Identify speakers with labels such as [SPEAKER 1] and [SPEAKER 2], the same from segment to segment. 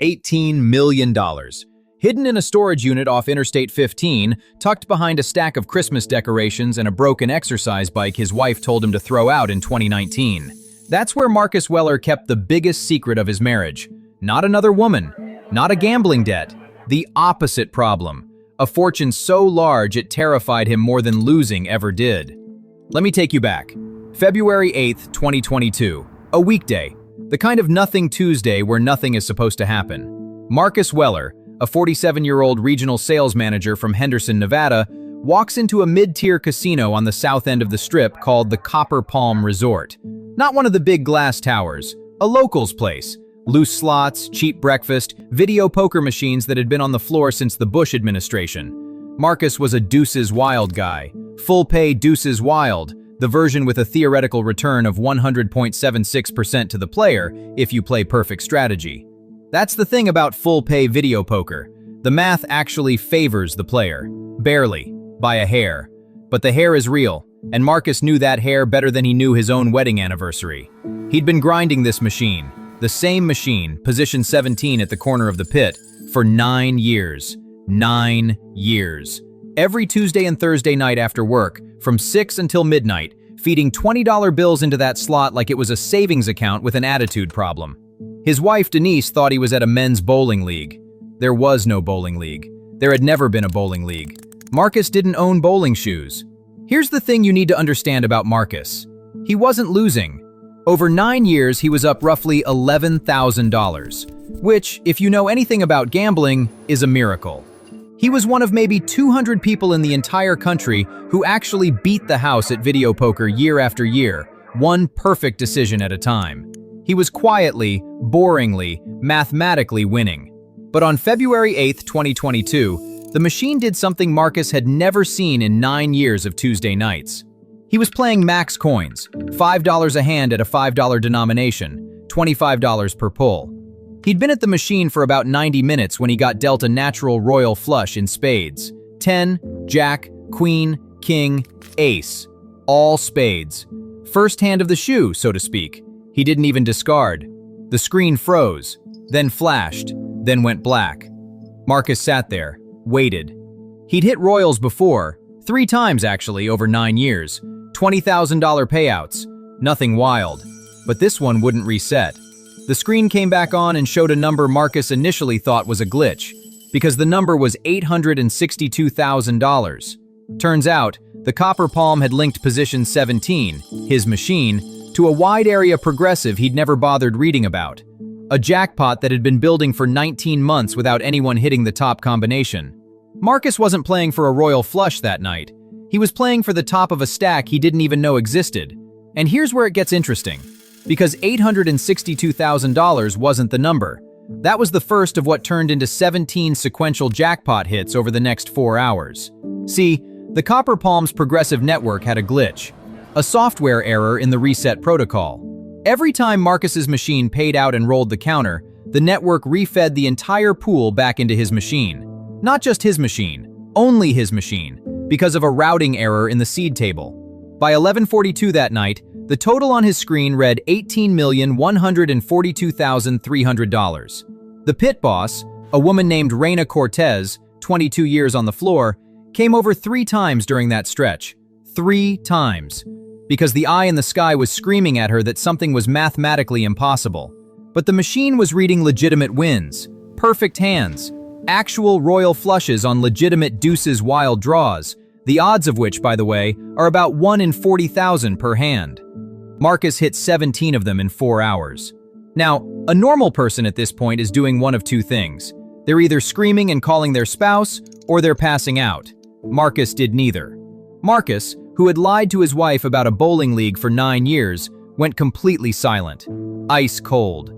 [SPEAKER 1] $18 million. Hidden in a storage unit off Interstate 15, tucked behind a stack of Christmas decorations and a broken exercise bike his wife told him to throw out in 2019. That's where Marcus Weller kept the biggest secret of his marriage. Not another woman, not a gambling debt, the opposite problem. A fortune so large it terrified him more than losing ever did. Let me take you back. February 8th, 2022. A weekday. The kind of nothing Tuesday where nothing is supposed to happen. Marcus Weller, a 47-year-old regional sales manager from Henderson, Nevada, walks into a mid-tier casino on the south end of the Strip called the Copper Palm Resort. Not one of the big glass towers, a locals place. Loose slots, cheap breakfast, video poker machines that had been on the floor since the Bush administration. Marcus was a Deuces Wild guy. Full-pay Deuces Wild, the version with a theoretical return of 100.76% to the player if you play perfect strategy. That's the thing about full-pay video poker. The math actually favors the player. Barely, by a hair. But the hair is real, and Marcus knew that hair better than he knew his own wedding anniversary. He'd been grinding this machine, the same machine, position 17 at the corner of the pit, for 9 years. 9 years. Every Tuesday and Thursday night after work, from 6 until midnight, feeding $20 bills into that slot like it was a savings account with an attitude problem. His wife, Denise, thought he was at a men's bowling league. There was no bowling league. There had never been a bowling league. Marcus didn't own bowling shoes. Here's the thing you need to understand about Marcus. He wasn't losing. Over 9 years, he was up roughly $11,000, which, if you know anything about gambling, is a miracle. He was one of maybe 200 people in the entire country who actually beat the house at video poker year after year, one perfect decision at a time. He was quietly, boringly, mathematically winning. But on February 8th, 2022, the machine did something Marcus had never seen in 9 years of Tuesday nights. He was playing max coins, $5 a hand at a $5 denomination, $25 per pull. He'd been at the machine for about 90 minutes when he got dealt a natural royal flush in spades. 10, jack, queen, king, ace. All spades. First hand of the shoe, so to speak. He didn't even discard. The screen froze, then flashed, then went black. Marcus sat there, waited. He'd hit royals before, 3 times actually over 9 years, $20,000 payouts, nothing wild. But this one wouldn't reset. The screen came back on and showed a number Marcus initially thought was a glitch, because the number was $862,000. Turns out, the Copper Palm had linked position 17, his machine, to a wide area progressive he'd never bothered reading about. A jackpot that had been building for 19 months without anyone hitting the top combination. Marcus wasn't playing for a royal flush that night. He was playing for the top of a stack he didn't even know existed. And here's where it gets interesting. Because $862,000 wasn't the number. That was the first of what turned into 17 sequential jackpot hits over the next 4 hours. See, the Copper Palm's progressive network had a glitch. A software error in the reset protocol. Every time Marcus's machine paid out and rolled the counter, the network refed the entire pool back into his machine. Not just his machine, only his machine, because of a routing error in the seed table. By 11:42 that night, the total on his screen read $18,142,300. The pit boss, a woman named Reina Cortez, 22 years on the floor, came over 3 times during that stretch. 3 times. Because the eye in the sky was screaming at her that something was mathematically impossible. But the machine was reading legitimate wins, perfect hands, actual royal flushes on legitimate Deuces Wild draws, the odds of which, by the way, are about 1 in 40,000 per hand. Marcus hit 17 of them in 4 hours. Now, a normal person at this point is doing one of 2 things. They're either screaming and calling their spouse, or they're passing out. Marcus did neither. Marcus, who had lied to his wife about a bowling league for 9 years, went completely silent. Ice cold.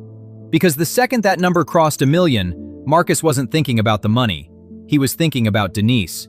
[SPEAKER 1] Because the second that number crossed $1 million, Marcus wasn't thinking about the money. He was thinking about Denise.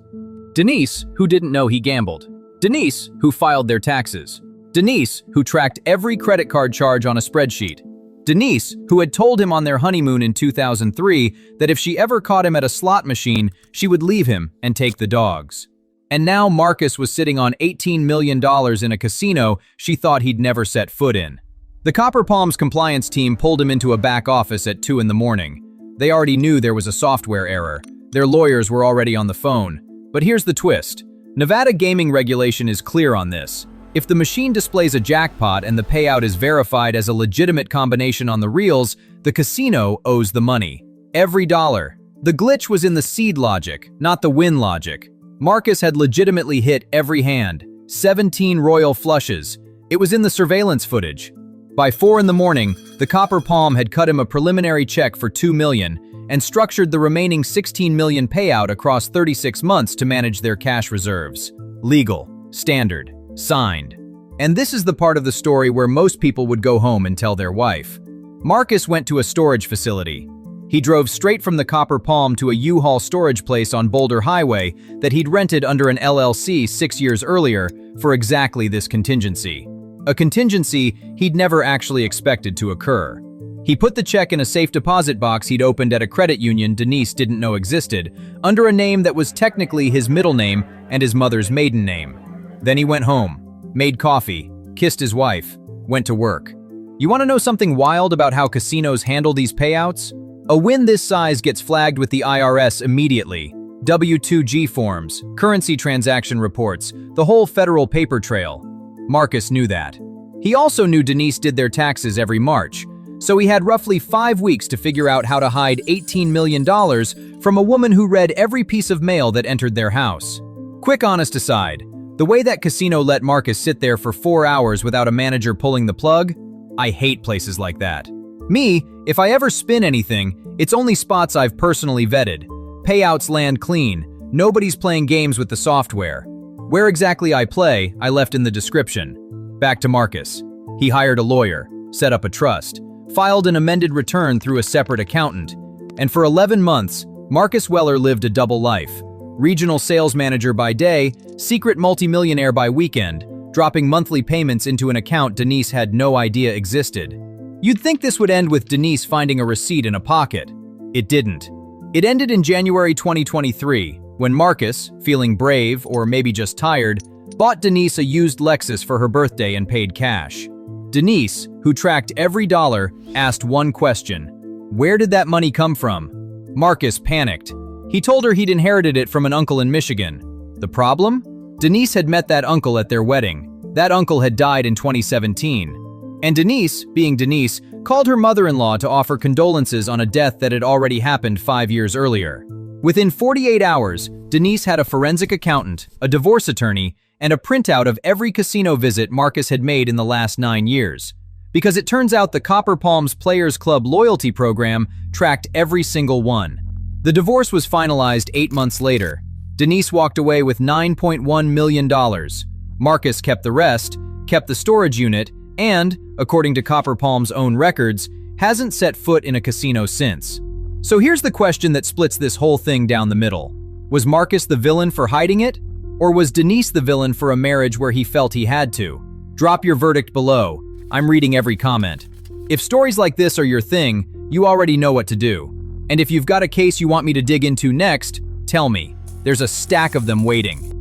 [SPEAKER 1] Denise, who didn't know he gambled. Denise, who filed their taxes. Denise, who tracked every credit card charge on a spreadsheet. Denise, who had told him on their honeymoon in 2003 that if she ever caught him at a slot machine, she would leave him and take the dogs. And now Marcus was sitting on $18 million in a casino she thought he'd never set foot in. The Copper Palms compliance team pulled him into a back office at 2 in the morning. They already knew there was a software error. Their lawyers were already on the phone. But here's the twist. Nevada gaming regulation is clear on this. If the machine displays a jackpot and the payout is verified as a legitimate combination on the reels, the casino owes the money. Every dollar. The glitch was in the seed logic, not the win logic. Marcus had legitimately hit every hand. 17 royal flushes. It was in the surveillance footage. By 4 in the morning, the Copper Palm had cut him a preliminary check for $2 million and structured the remaining $16 million payout across 36 months to manage their cash reserves. Legal, standard, signed. And this is the part of the story where most people would go home and tell their wife. Marcus went to a storage facility. He drove straight from the Copper Palm to a U-Haul storage place on Boulder Highway that he'd rented under an LLC 6 years earlier for exactly this contingency. A contingency he'd never actually expected to occur. He put the check in a safe deposit box he'd opened at a credit union Denise didn't know existed, under a name that was technically his middle name and his mother's maiden name. Then he went home, made coffee, kissed his wife, went to work. You want to know something wild about how casinos handle these payouts? A win this size gets flagged with the IRS immediately. W-2G forms, currency transaction reports, the whole federal paper trail. Marcus knew that. He also knew Denise did their taxes every March, so he had roughly 5 weeks to figure out how to hide $18 million from a woman who read every piece of mail that entered their house. Quick honest aside, the way that casino let Marcus sit there for 4 hours without a manager pulling the plug? I hate places like that. Me, if I ever spin anything, it's only spots I've personally vetted. Payouts land clean, nobody's playing games with the software. Where exactly I play, I left in the description. Back to Marcus. He hired a lawyer, set up a trust, filed an amended return through a separate accountant, and for 11 months, Marcus Weller lived a double life. Regional sales manager by day, secret multimillionaire by weekend, dropping monthly payments into an account Denise had no idea existed. You'd think this would end with Denise finding a receipt in a pocket. It didn't. It ended in January 2023, when Marcus, feeling brave or maybe just tired, bought Denise a used Lexus for her birthday and paid cash. Denise, who tracked every dollar, asked one question: where did that money come from? Marcus panicked. He told her he'd inherited it from an uncle in Michigan. The problem? Denise had met that uncle at their wedding. That uncle had died in 2017. And Denise, being Denise, called her mother-in-law to offer condolences on a death that had already happened 5 years earlier. Within 48 hours, Denise had a forensic accountant, a divorce attorney, and a printout of every casino visit Marcus had made in the last 9 years. Because it turns out the Copper Palms Players Club loyalty program tracked every single one. The divorce was finalized 8 months later. Denise walked away with $9.1 million. Marcus kept the rest, kept the storage unit, and, according to Copper Palm's own records, hasn't set foot in a casino since. So here's the question that splits this whole thing down the middle. Was Marcus the villain for hiding it? Or was Denise the villain for a marriage where he felt he had to? Drop your verdict below. I'm reading every comment. If stories like this are your thing, you already know what to do. And if you've got a case you want me to dig into next, tell me. There's a stack of them waiting.